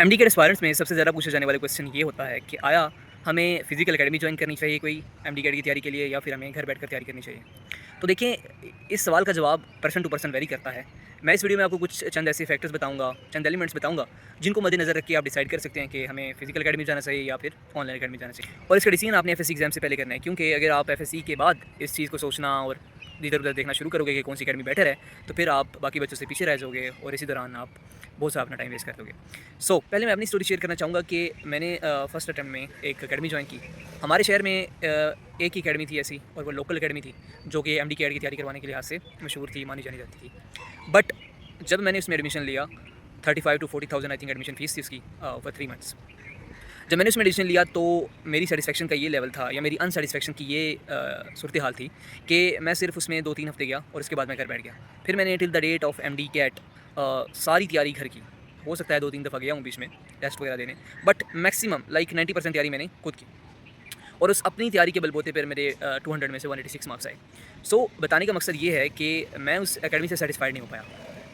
MD के aspirants में सबसे ज़्यादा पूछा जाने वाला क्वेश्चन ये होता है कि आया हमें फिजिकल एकेडमी ज्वाइन करनी चाहिए कोई एमडी कैट की तैयारी के लिए या फिर हमें घर बैठकर तैयारी करनी चाहिए। तो देखें, इस सवाल का जवाब पर्सन टू पर्सन वेरी करता है। मैं इस वीडियो में आपको कुछ चंद ऐसे फैक्टर्स बताऊंगा, चंद एलिमेंट्स बताऊंगा जिनको मद्देनजर रख के आप डिसाइड कर सकते हैं कि हमें फिजिकल एकेडमी जाना चाहिए या फिर ऑनलाइन एकेडमी जाना चाहिए। और इसका डिसीजन आपने एफएससी एग्जाम से पहले करना है, क्योंकि अगर आप एफएससी के बाद इस चीज़ को सोचना और इधर उधर देखना शुरू करोगे कि कौन सी एकेडमी बेटर है, तो फिर आप बाकी बच्चों से पीछे रह जाओगे और इसी दौरान आप बहुत सा अपना टाइम वेस्ट कर दोगे। पहले मैं अपनी स्टोरी शेयर करना चाहूँगा कि मैंने फर्स्ट अटैम्प्ट में एक अकेडमी ज्वाइन की। हमारे शहर में एक ही अकेडमी थी ऐसी, और वो लोकल अकेडमी थी जो कि एमडी कैट की तैयारी करवाने के लिहाज से मशहूर थी, मानी जानी जाती थी। बट जब मैंने उसमें एडमिशन लिया, 35 to 40,000 I think admission fees थी उसकी फॉर 3 मंथ्स। जब मैंने उसमें एडमिशन लिया तो मेरी सेटिस्फेक्शन का ये लेवल था, या मेरी अनसेटिस्फेक्शन की ये सूरत हाल थी कि मैं सिर्फ उसमें 2-3 हफ्ते गया और उसके बाद मैं घर बैठ गया। फिर मैंने till the date of MD CAT सारी तैयारी घर की, हो सकता है 2-3 दफ़ा गया हूँ बीच में टेस्ट वगैरह देने, बट मैक्सिमम लाइक 90% तैयारी मैंने खुद की, और उस अपनी तैयारी के बलबूते पर मेरे 200 में से 186 मार्क्स आए। बताने का मकसद ये है कि मैं उस एकेडमी से सेटिस्फाइड नहीं हो पाया।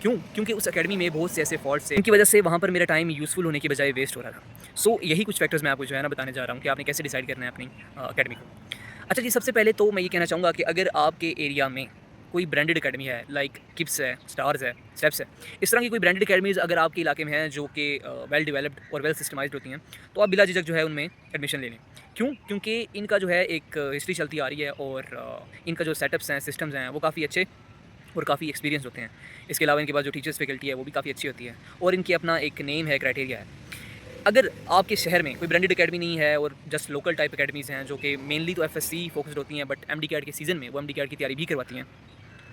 क्यों? क्योंकि उस एकेडमी में बहुत से ऐसे फॉल्ट्स थे, उनकी वजह से वहाँ पर मेरा टाइम यूज़फुल होने की बजाय वेस्ट हो रहा था। यही कुछ फैक्टर्स मैं आपको जो है ना बताने जा रहा हूँ कि आपने कैसे डिसाइड करना है अपनी एकेडमी को। अच्छा जी, सबसे पहले तो मैं ये कहना चाहूँगा कि अगर आपके एरिया में कोई ब्रांडेड अकेडमी है, लाइक किप्स है, स्टार्स है, स्टेप्स है, इस तरह की कोई ब्रांडेड अकेडमीज़ अगर आपके इलाके में हैं जो कि वेल डेवलप्ड और वेल सिस्टमाइज्ड होती हैं, तो आप बिला झिझक जो है उनमें एडमिशन ले लें। क्यों? क्योंकि इनका जो है एक हिस्ट्री चलती आ रही है, और इनका जो सेटअप्स हैं, सिस्टम्स हैं, वो काफ़ी अच्छे और काफ़ी एक्सपीरियंस होते हैं। इसके अलावा इनके पास जो टीचर्स फैकल्टी है वो भी काफ़ी अच्छी होती है, और इनकी अपना एक नेम है, क्राइटेरिया है। अगर आपके शहर में कोई ब्रांडेड अकेडमी नहीं है और जस्ट लोकल टाइप अकेडमीज़ हैं जो कि मेनली तो एफएससी फोकस्ड होती हैं, बट एमडी कैट के सीज़न में वो एमडी कैट की तैयारी भी करवाती हैं,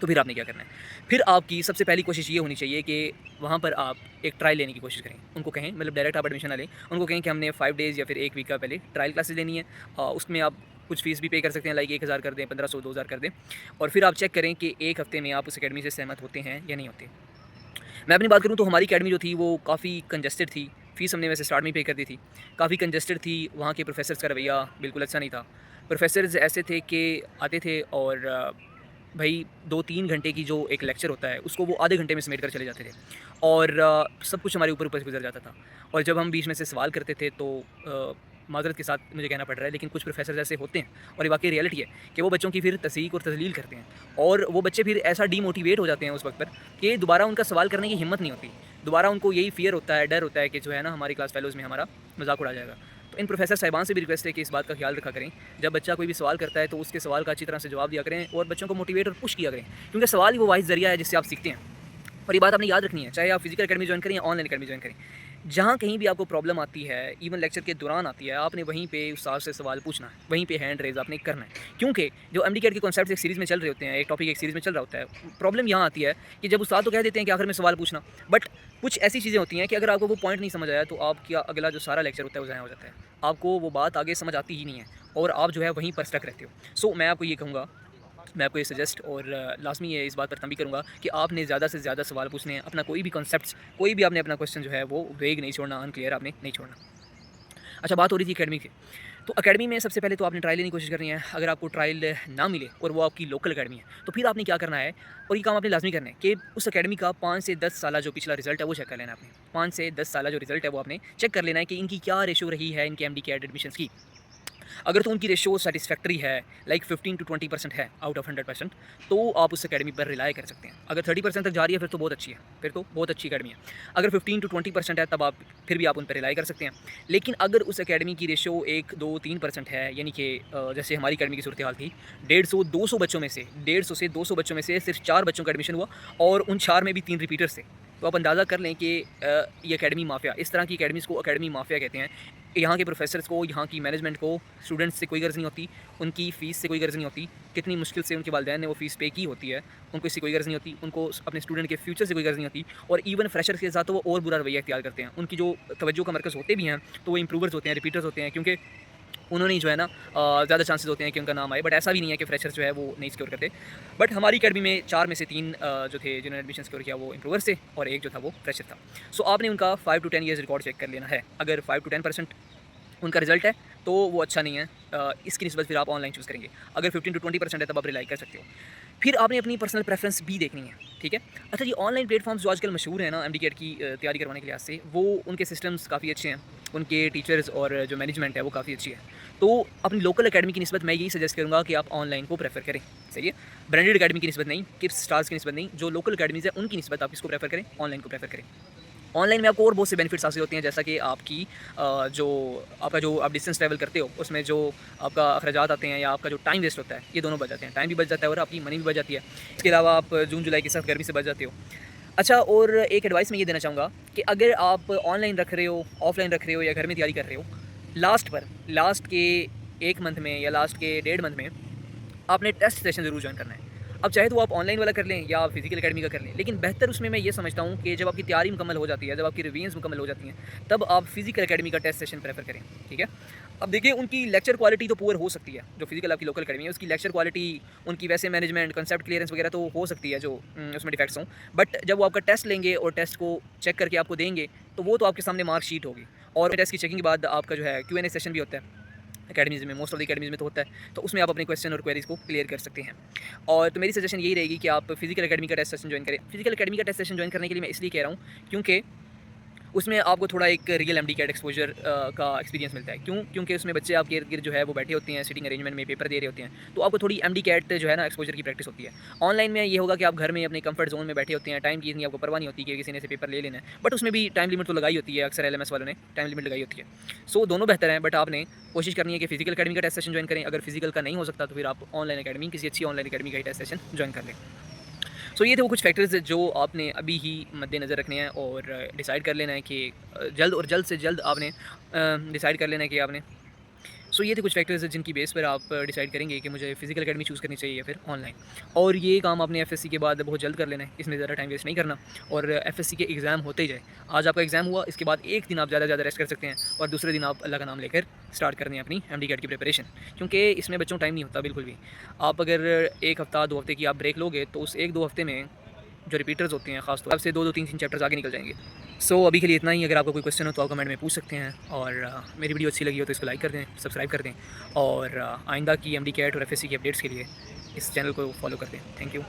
तो फिर आपने क्या करना है? फिर आपकी सबसे पहली कोशिश ये होनी चाहिए कि वहाँ पर आप एक ट्रायल लेने की कोशिश करें। उनको कहें, मतलब डायरेक्ट आप एडमिशन ना लें, उनको कहें कि हमने 5 डेज़ या फिर 1 वीक का पहले ट्रायल क्लासेस लेनी है। उसमें आप कुछ फ़ीस भी पे कर सकते हैं, लाइक 1000 कर दें, 1500, 2000 कर दें, और फिर आप चेक करें कि 1 हफ़्ते में आप उस अकेडमी से सहमत होते हैं या नहीं होते। मैं अपनी बात करूँ तो हमारी अकेडमी जो थी वो काफ़ी कंजस्टेड थी। फ़ीस हमने वैसे स्टार्ट में ही पे कर दी थी। काफ़ी कंजस्टेड थी, वहाँ के प्रोफ़ेसर्स का रवैया बिल्कुल अच्छा नहीं था। प्रोफ़ेसर्स ऐसे थे कि आते थे और भाई 2-3 घंटे की जो एक लेक्चर होता है उसको वो आधे घंटे में समेट कर चले जाते थे, और सब कुछ हमारे ऊपर से गुजर जाता था। और जब हम बीच में से सवाल करते थे तो माज़रत के साथ मुझे कहना पड़ रहा है, लेकिन कुछ प्रोफ़ेसर्स ऐसे होते हैं, और ये वाक़ई रियलिटी है, कि वो बच्चों की फिर तज़ीक और तज़लील करते हैं, और वो बच्चे फिर ऐसा डीमोटिवेट हो जाते हैं उस वक्त पर कि दोबारा उनका सवाल करने की हिम्मत नहीं होती। दोबारा उनको यही फ़ियर होता है, डर होता है कि जो है ना हमारी क्लास फ़ेलोज़ में हमारा मज़ाक उड़ा जाएगा। तो इन प्रोफ़ेसर साहिबान से भी रिक्वेस्ट है कि इस बात का ख्याल रखा करें, जब बच्चा कोई भी सवाल करता है तो उसके सवाल का अच्छी तरह से जवाब दिया करें और बच्चों को मोटिवेट और पुश किया करें, क्योंकि सवाल ही वो वाहिद ज़रिया है जिससे आप सीखते हैं। और ये बात आपने याद रखनी है, चाहे आप फिजिकल एकेडमी ज्वाइन करें या ऑनलाइन एकेडमी ज्वाइन करें। जहाँ कहीं भी आपको प्रॉब्लम आती है, इवन लेक्चर के दौरान आती है, आपने वहीं पे उस्ताद से सवाल पूछना है, वहीं पे हैंड रेज़ आपने करना है। क्योंकि जो एमडी कैट के कॉन्सेप्ट्स एक सीरीज़ में चल रहे होते हैं, एक टॉपिक एक सीरीज़ में चल रहा होता है, प्रॉब्लम यहाँ आती है कि जब उस्ताद तो कह देते हैं कि आखिर में सवाल पूछना, बट कुछ ऐसी चीज़ें होती हैं कि अगर आपको वो पॉइंट नहीं समझ आया तो आपका अगला जो सारा लेक्चर होता है वो ज़ाया हो जाता है। आपको वो बात आगे समझ आती ही नहीं है, और आप जो है वहीं पर स्टक रहते हो। मैं आपको ये कहूँगा, मैं आपको ये सजेस्ट और लाज़मी ये इस बात पर तंबीह करूँगा कि आपने ज़्यादा से ज़्यादा सवाल पूछने हैं। अपना कोई भी कॉन्सेप्ट्स, कोई भी आपने अपना क्वेश्चन जो है वो वेग नहीं छोड़ना, अनक्लियर आपने नहीं छोड़ना। अच्छा, बात हो रही थी अकेडमी की। तो अकेडमी में सबसे पहले तो आपने ट्रायल लेने की कोशिश करनी है। अगर आपको ट्रायल ना मिले और वो आपकी लोकल अकेडमी है, तो फिर आपने क्या करना है, और ये काम आपने लाज़मी करना है कि उस अकेडमी का 5 से 10 साल जो पिछला रिज़ल्ट है वो चेक कर लेना है आपने। 5 से 10 साल जो रिज़ल्ट है वो आपने चेक कर लेना है कि इनकी क्या रेशो रही है इनके एमडी कैट एडमिशन्स की। अगर तो उनकी रेशो सेटिस्फैक्टरी है, लाइक 15 to 20% है आउट ऑफ 100%, तो आप उस अकेडमी पर रिलाय कर सकते हैं। अगर 30% तक जा रही है फिर तो बहुत अच्छी है, फिर तो बहुत अच्छी अकेडमी है। अगर 15 to 20% है तब आप फिर भी आप उन पर रिलाय कर सकते हैं। लेकिन अगर उस अकेडमी की रेशो 1, 2, 3% है, यानी कि जैसे हमारी अकेडमी की सूरत हाल थी, 150-200 बच्चों में से 150 से 200 बच्चों में से सिर्फ 4 बच्चों का एडमिशन हुआ, और उन 4 में भी 3 रिपीटर्स थे। तो आप अंदाज़ा कर लें कि ये अकेडमी माफिया, इस तरह की अकेडमीज़ को अकेडमी माफिया कहते हैं। यहाँ के प्रोफेसर्स को, यहाँ की मैनेजमेंट को स्टूडेंट्स से कोई गर्ज़ नहीं होती, उनकी फ़ीस से कोई गर्ज़ नहीं होती, कितनी मुश्किल से उनके वालिदैन ने वो फ़ीस पे की होती है, उनको इससे कोई गर्ज़ नहीं होती, उनको अपने स्टूडेंट के फ्यूचर से कोई गर्ज़ नहीं होती, और इवन फ्रेशर्स के साथ तो वो और बुरा रवैया इख्तियार करते हैं। उनकी जो तवज्जो का मरकज़ होते भी हैं तो वो इम्प्रूवर्स होते हैं, रिपीटर्स होते हैं, क्योंकि उन्होंने जो है ना ज़्यादा चांसेस होते हैं कि उनका नाम आए। बट ऐसा भी नहीं है कि फ्रेशर्स जो है वो नहीं सिक्योर करते। बट हमारी अकेडमी में 4 में से 3 जो थे जिन्होंने एडमिशन सिक्योर किया वो इम्प्रूवर्स थे, और एक जो था वो फ्रेशर था। आपने उनका 5 to 10 ईयर्स रिकॉर्ड चेक कर लेना है। अगर 5 to 10% उनका रिजल्ट है तो वो अच्छा नहीं है, इसकी निस्बत फिर आप ऑनलाइन चूज़ करेंगे। अगर 15 to 20% है तब आप रिलाई कर सकते हो। फिर आपने अपनी पर्सनल प्रेफरेंस भी देखनी है, ठीक है। अच्छा जी, ऑनलाइन प्लेटफॉर्म्स जो आजकल मशहूर हैं ना एमडी कैट की तैयारी करवाने के लिहाज से, वो उनके सिस्टम्स काफ़ी अच्छे हैं, उनके टीचर्स और जो मैनेजमेंट है वो काफ़ी अच्छी है। तो अपनी लोकल अकेडमी की निस्बत मैं यही सजेस्ट करूँगा कि आप ऑनलाइन को प्रेफर करें, सही है। ब्रांडेड अकेडमी की निस्बत नहीं, किड्स स्टार्स की निस्बत नहीं, जो लोकल अकेडमीज़ है उनकी निस्बत आप इसको प्रेफर करें, ऑनलाइन को प्रेफर करें। ऑनलाइन में आपको और बहुत से बेनिफिट्स हासिल होते हैं, जैसा कि आपकी जो आपका जो आप डिस्टेंस ट्रैवल करते हो उसमें जो आपका अखराजात आते हैं या आपका जो टाइम वेस्ट होता है, ये दोनों बच जाते हैं। टाइम भी बच जाता है और आपकी मनी भी बच जाती है। इसके अलावा आप जून जुलाई के साथ गर्मी से बच जाते हो। अच्छा, और एक एडवाइस मैं ये देना चाहूँगा कि अगर आप ऑनलाइन रख रहे हो, ऑफलाइन रख रहे हो या घर में तैयारी कर रहे हो, लास्ट के 1 मंथ में या लास्ट के 1.5 मंथ में आपने टेस्ट सेशन ज़रूर जॉइन करना है। अब चाहे तो आप ऑनलाइन वाला कर लें या आप फिजिकल अकेडमी का कर लें, लेकिन बेहतर उसमें मैं ये समझता हूँ कि जब आपकी तैयारी मुकम्मल हो जाती है, जब आपकी रिवीजन्स मुकम्मल हो जाती हैं, तब आप फिजिकल अकेडमी का टेस्ट सेशन प्रेफर करें, ठीक है। अब देखिए, उनकी लेक्चर क्वालिटी तो पुअर हो सकती है, जो फिजिकल आपकी लोकल अकेडमी है उसकी लेक्चर क्वालिटी, उनकी वैसे मैनेजमेंट, कंसेप्ट क्लियरेंस वगैरह तो हो सकती है जो उसमें डिफेक्ट्स हों, बट जब वो आपका टेस्ट लेंगे और टेस्ट को चेक करके आपको देंगे, तो वो तो आपके सामने मार्कशीट होगी। और टेस्ट की चेकिंग के बाद आपका जो है Q&A सेशन भी होता है अकेडमीज़ में, मोस्ट ऑफ द अकेडमीज़ में तो होता है, तो उसमें आप अपने क्वेश्चन और क्वेरीज़ को क्लियर कर सकते हैं। और तो मेरी सजेशन यही रहेगी कि आप फिजिकल अकेडमी का टेस्ट सेशन जॉइन करें। फिजिकल अकेडमी का टेस्ट सेशन जॉइन करने के लिए मैं इसलिए कह रहा हूँ क्योंकि उसमें आपको थोड़ा एक रियल एमडी कैट एक्सपोजर का एक्सपीरियंस मिलता है। क्यों? क्योंकि उसमें बच्चे आपके इर्द गिर्द जो है वो बैठे होते हैं, सिटिंग अरेंजमेंट में पेपर दे रहे होते हैं, तो आपको थोड़ी एमडी कैट जो है ना एक्सपोजर की प्रैक्टिस होती है। ऑनलाइन में ये होगा कि आप घर में अपने कंफर्ट जोन में बैठे होते हैं, टाइम की इतनी आपको परवाह नहीं होती कि किसी ने से पेपर ले लेना है, बट उसमें भी टाइम लिमिट तो लगाई होती है, अक्सर एलएमएस वालों ने टाइम लिमिट लगाई होती है। सो दोनों बेहतर हैं, बट आपने कोशिश करनी है कि फिजिकल अकेडमी का टेस्ट सेशन जॉइन करें। अगर फिजिकल का नहीं हो सकता तो फिर आप ऑनलाइन अकेडमी, किसी अच्छी ऑनलाइन अकेडमी का ही टेस्ट सेशन जॉइन कर लें। सो ये थे वो कुछ फैक्टर्स जो आपने अभी ही मद्देनज़र रखने हैं और डिसाइड कर लेना है कि जल्द से जल्द आपने डिसाइड कर लेना है कि आपने। सो ये थे कुछ फैक्टर्स जिनकी बेस पर आप डिसाइड करेंगे कि मुझे फिजिकल अकेडमी चूज़ करनी चाहिए या फिर ऑनलाइन। और ये काम आपने एफएससी के बाद बहुत जल्द कर लेना है, इसमें ज़्यादा टाइम वेस्ट नहीं करना। और एफएससी के एग्ज़ाम होते ही जाए, आज आपका एग्ज़ाम हुआ, इसके बाद एक दिन आप ज़्यादा रेस्ट कर सकते हैं और दूसरे दिन आप अल्लाह का नाम लेकर स्टार्ट करनी है अपनी एमडी कैट की प्रिपरेशन, क्योंकि इसमें बच्चों टाइम नहीं होता बिल्कुल भी। आप अगर 1 हफ़्ता 2 हफ़्ते की आप ब्रेक लोगे तो उस 1-2 हफ़्ते में जो रिपीटर्स होते हैं खास तौर से 2-2 3-3 चैप्टर्स आगे निकल जाएंगे। सो अभी के लिए इतना ही। अगर आपका कोई क्वेश्चन हो तो आप कमेंट में पूछ सकते हैं, और मेरी वीडियो अच्छी लगी हो तो इसको लाइक कर दें, सब्सक्राइब कर दें, और आइंदा की एमडी कैट और एफएससी की अपडेट्स के लिए इस चैनल को फॉलो कर दें। Thank you.